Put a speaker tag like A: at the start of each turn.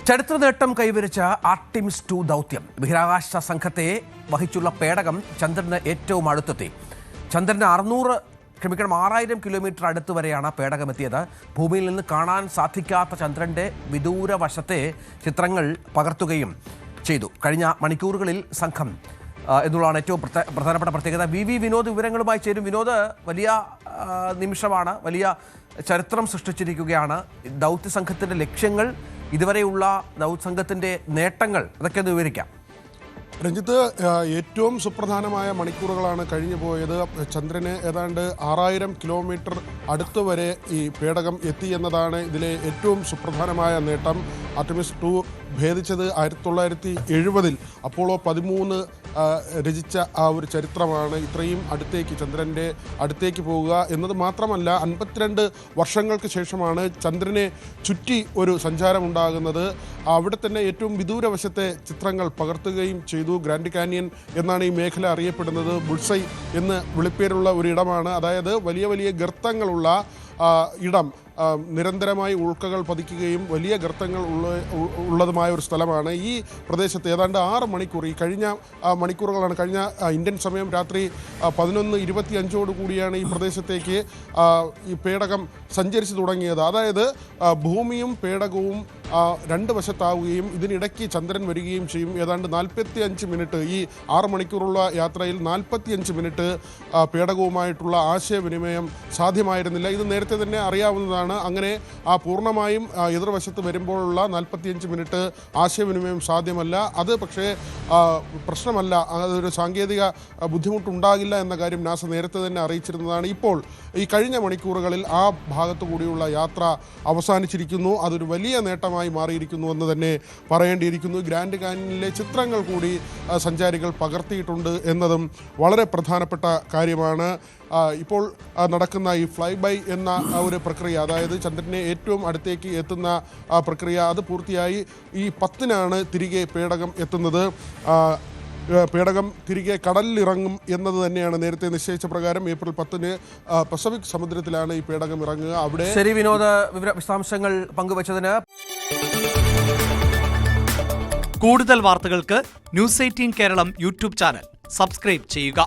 A: ചരിത്ര നേട്ടം കൈവരിച്ച ആർട്ടിമിസ് 2 ദൗത്യം ബഹിരാകാശ സംഘത്തെ വഹിച്ചുള്ള പേടകം ചന്ദ്രന് ഏറ്റവും അടുത്തെത്തി. ചന്ദ്രന് 6000 കിലോമീറ്റർ അടുത്ത് വരെയാണ് പേടകം എത്തിയത്. ഭൂമിയിൽ നിന്ന് കാണാൻ സാധിക്കാത്ത ചന്ദ്രന്റെ വിദൂര വശത്തെ ചിത്രങ്ങൾ പകർത്തുകയും ചെയ്തു. കഴിഞ്ഞ മണിക്കൂറുകളിൽ സംഘം എന്നുള്ളതാണ് ഏറ്റവും പ്രധാനപ്പെട്ട പ്രത്യേകത. വി വിനോദ് വിവരങ്ങളുമായി ചേരും. വിനോദ്, വലിയ നിമിഷമാണ്, വലിയ ചരിത്രം സൃഷ്ടിച്ചിരിക്കുകയാണ്. ദൗത്യ സംഘത്തിൻ്റെ ലക്ഷ്യങ്ങൾ, ഇതുവരെയുള്ള ദൗത്യ സംഘത്തിൻ്റെ നേട്ടങ്ങൾ, അതൊക്കെ ഒന്ന് വിവരിക്കാം.
B: രഞ്ജിത്ത്, ഏറ്റവും സുപ്രധാനമായ മണിക്കൂറുകളാണ് കഴിഞ്ഞു പോയത്. ചന്ദ്രന് ഏതാണ്ട് 6000 കിലോമീറ്റർ അടുത്ത് വരെ ഈ പേടകം എത്തി എന്നതാണ് ഇതിലെ ഏറ്റവും സുപ്രധാനമായ നേട്ടം. ആർട്ടിമിസ് 2 ഭേദിച്ചത് 1970 അപ്പോളോ 13 രചിച്ച ആ ഒരു ചരിത്രമാണ്. ഇത്രയും അടുത്തേക്ക്, ചന്ദ്രൻ്റെ അടുത്തേക്ക് പോവുക എന്നത് മാത്രമല്ല, 52 വർഷങ്ങൾക്ക് ശേഷമാണ് ചന്ദ്രനെ ചുറ്റി ഒരു സഞ്ചാരമുണ്ടാകുന്നത്. അവിടെ തന്നെ ഏറ്റവും വിദൂരവശത്തെ ചിത്രങ്ങൾ പകർത്തുകയും ചെയ്തു. ഗ്രാൻഡ് കാനിയൻ എന്നാണ് ഈ മേഖല അറിയപ്പെടുന്നത്. ബുൾസൈ എന്ന് വിളിപ്പേരുള്ള ഒരിടമാണ്. അതായത് വലിയ വലിയ ഗർത്തങ്ങളുള്ള ഇടം, നിരന്തരമായി ഉൾക്കകൾ പതിക്കുകയും വലിയ ഗർത്തങ്ങൾ ഉള്ളതുമായ ഒരു സ്ഥലമാണ്. ഈ പ്രദേശത്ത് ഏതാണ്ട് 6 മണിക്കൂർ, ഈ കഴിഞ്ഞ മണിക്കൂറുകളാണ്, കഴിഞ്ഞ ഇന്ത്യൻ സമയം രാത്രി 11:25 കൂടിയാണ് ഈ പ്രദേശത്തേക്ക് ഈ പേടകം സഞ്ചരിച്ചു തുടങ്ങിയത്. അതായത് ഭൂമിയും പേടകവും 2 വശത്താവുകയും ഇതിനിടയ്ക്ക് ചന്ദ്രൻ വരികയും ചെയ്യും. ഏതാണ്ട് 45 മിനിറ്റ്, ഈ 6 മണിക്കൂറുള്ള യാത്രയിൽ 45 മിനിറ്റ് പേടകവുമായിട്ടുള്ള ആശയവിനിമയം സാധ്യമായിരുന്നില്ല. ഇത് നേരത്തെ തന്നെ അറിയാവുന്നതാണ്. അങ്ങനെ പൂർണ്ണമായും എതിർവശത്ത് വരുമ്പോഴുള്ള 45 മിനിറ്റ് ആശയവിനിമയം സാധ്യമല്ല. അത് പക്ഷേ പ്രശ്നമല്ല, അതൊരു സാങ്കേതിക ബുദ്ധിമുട്ടുണ്ടാകില്ല എന്ന കാര്യം നാസ നേരത്തെ തന്നെ അറിയിച്ചിരുന്നതാണ്. ഇപ്പോൾ ഈ കഴിഞ്ഞ മണിക്കൂറുകളിൽ ആ ഭാഗത്തു കൂടിയുള്ള യാത്ര അവസാനിച്ചിരിക്കുന്നു. അതൊരു വലിയ നേട്ടമായി മാറിയിരിക്കുന്നു എന്ന് തന്നെ പറയേണ്ടിയിരിക്കുന്നു. ഗ്രാൻഡ് കാനിയനിലെ ചിത്രങ്ങൾ കൂടി സഞ്ചാരികൾ പകർത്തിയിട്ടുണ്ട് എന്നതും വളരെ പ്രധാനപ്പെട്ട കാര്യമാണ്. ഇപ്പോൾ നടക്കുന്ന ഈ ഫ്ലൈ ബൈ എന്ന ഒരു പ്രക്രിയ, അതായത് ചന്ദ്രനെ ഏറ്റവും അടുത്തേക്ക് എത്തുന്ന പ്രക്രിയ, അത് പൂർത്തിയായി ഈ 10-നാണ് തിരികെ പേടകം എത്തുന്നത്. പേടകം തിരികെ കടലിലിറങ്ങും എന്നത് തന്നെയാണ് നേരത്തെ നിശ്ചയിച്ച പ്രകാരം. ഏപ്രിൽ 10-ന് പസഫിക് സമുദ്രത്തിലാണ് ഈ പേടകം ഇറങ്ങുക. അവിടെ
A: ശരി വിനോദ്, വിശദാംശങ്ങൾ പങ്കുവച്ചതിന്.
C: കൂടുതൽ വാർത്തകൾക്ക് News 18 Keralam YouTube channel subscribe ചെയ്യുക.